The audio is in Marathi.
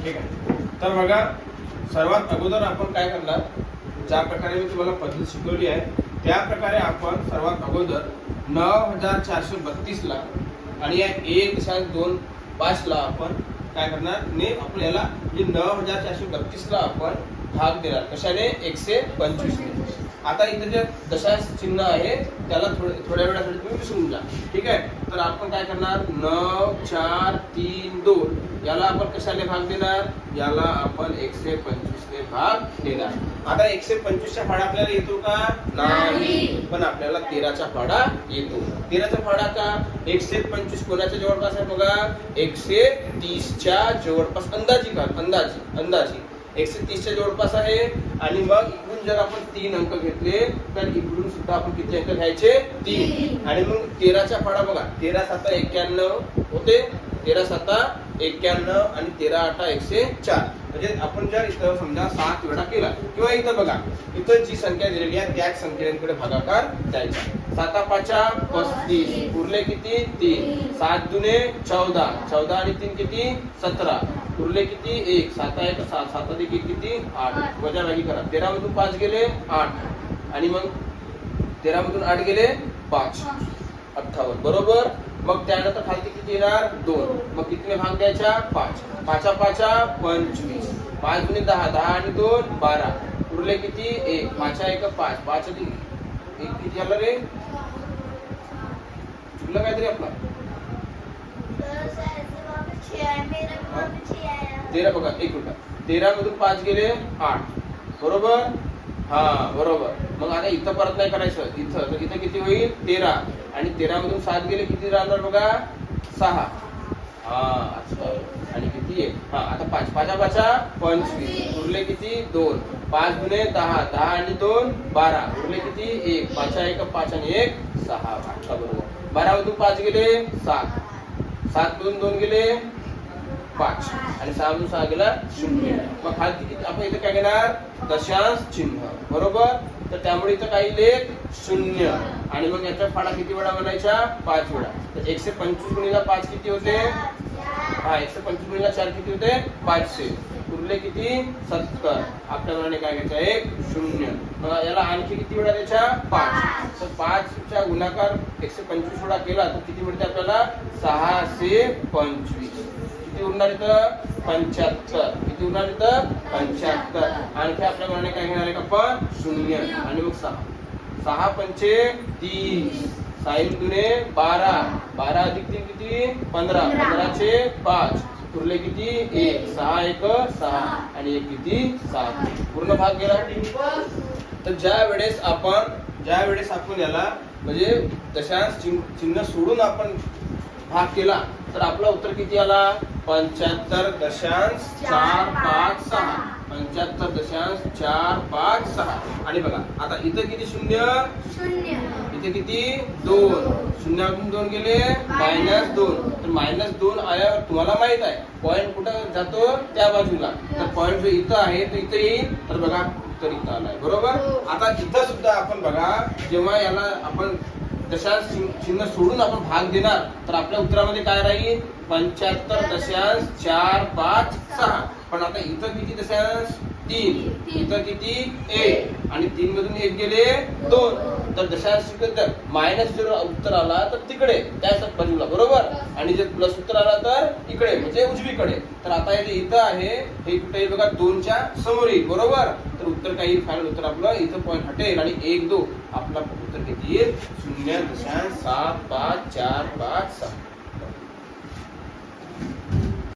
ठीक आहे. तर बघा, सर्वात अगोदर आपण काय करणार, ज्या प्रकारे मी तुम्हाला पद्धत शिकवली आहे त्या प्रकारे आपण सर्वात अगोदर 9432 ला आणि या 1.25 ला आपण काय करणार ने आपल्याला म्हणजे 9432 ला आपण भाग देणार. कशाने? 125 ने. आता इथे जे दशांश चिन्ह आहे त्याला थोड्या वेळासाठी तुम्ही विसरून जा. ठीक आहे. तर आपण काय करणार, 9 4 3 2 याला आपण कशाने भाग देणार, याला आपण 125 ने भाग देणार. आता 125 चा फाडा आपल्याला येतो का? नाही. पण आपल्याला 13 चा फाडा येतो. 13 चा फाडा का? 125 कोणाच्या जवळपास आहे बघा? 130 च्या जवळपास. अंदाजी 130 च्या जवळपास आहे. आणि मग इकडून जर आपण 3 अंक घेतले तर इकडून सुद्धा आपण किती अंक घ्यायचे? 3. आणि मग 13 चा फाडा बघा, 13 7 91 होते, 13 7 91 आणि 13 8 104. म्हणजे आपण जर इथं समजा 7 वेळा केला किंवा इथं बघा, इथं जी संख्या दिलेली आहे त्याच संख्येकडे भागाकार द्यायचा. 7 5 35 उरले किती? 3. 7 दुने 14, 14 आणि 3 किती? 17. उरले किती? 1. 7 1 7, 7 अधिक 1 किती? 8. वजाबाकी करा. 13 मधून 5 गेले 8 आणि मग 13 मधून 8 गेले 5, 58. बरोबर. मग त्यानंतर खाली किती येणार? 2. मग कितीने भाग द्यायचा? 5. 5 5 25. 5 दुने 10, 10 आणि 2 12. उरले किती? 1. 5 1 5, 5 अधिक 1 किती झालं रे? चुकलं काहीतरी आपला. 13 बघा, 1 मिनिट. 13 मधून 5 गेले 8. बरोबर. हा बरोबर. मग आता इथं परत नाही करायचं. इथं किती होईल? 13. आणि 13 मधून 7 गेले किती राहणार बघा? 6. हा अच्छा. आणि किती आहे? हा आता 5 5 5 25. उरले किती? 2. 5 गुणे 10, 10 आणि 2 12. उरले किती? 1. 5 1 5 आणि 1 6. अच्छा बरोबर. 12 मधून 5 गेले 7. 7 मधून 2 गेले 5 आणि 6 मधून 6 गेला 0. मग खाली किती? आपण इथे काय घेणार? दशांश चिन्ह. बरोबर. तर त्यामुळे इथं काही लेख 0. आणि मग याचा फाडा किती वेळा बनायचा? 5 वेळा. तर 125 गुणिले 5 किती होते? हा 125 गुणिले 4 किती होते? 500. उरले किती? 70. आपल्या मनाने काय घ्यायचं? 1 0. मग याला आणखी किती वेळा द्यायचा? 5. तर 5 चा गुणाकार 125 वेळा केला तर किती मिळते आपल्याला? 625. किती उरणार इथं? 75. किती उरणार इथं? 75. आणखी आपल्या मनाने काय घेणार आहे आपण? 0. आणि मग 6. 6 पंचे 30. 6 दुने 12. 12 अधिक 3 किती? 15. 15 चे 5. उरले किती? 1. 6 1 6 आणि 1 किती? 7. पूर्ण भाग गेला. तर ज्या वेळेस आपण याला म्हणजे दशांश चिन्ह सोडून आपण भाग केला तर आपलं उत्तर किती आला? 75.456. 75.456. आणि बघा आता इथं किती शून्य? इथे किती? 2. शून्यातून 2 गेले -2. तर -2 आल्यावर तुम्हाला माहित आहे पॉइंट कुठं जातो? त्या बाजूला. तर पॉइंट जो इथं आहे तो इथं येईल. तर बघा उत्तर इथं आलाय. बरोबर. आता इथं सुद्धा आपण बघा, जेव्हा याला आपण दशांश चिन्ह सोडून आपण भाग देणार तर आपल्या उत्तरामध्ये काय राहील? 75.456. पण आता इथं किती दशांश? 3. इथं किती? 1. आणि 3 मधून 1 गेले 2. तर दशांश मायनस जर उत्तर आला तर तिकडे त्याच बाजूला. बरोबर. आणि जर प्लस उत्तर आला तर इकडे म्हणजे उजवीकडे. तर आता हे इथं आहे हे कुठे बघा? 2 च्या समोर येईल. बरोबर. तर उत्तर काय येईल? फायनल उत्तर आपलं इथं पॉईंट हटेल आणि 1 2 आपला उत्तर किती येईल? 0.7546.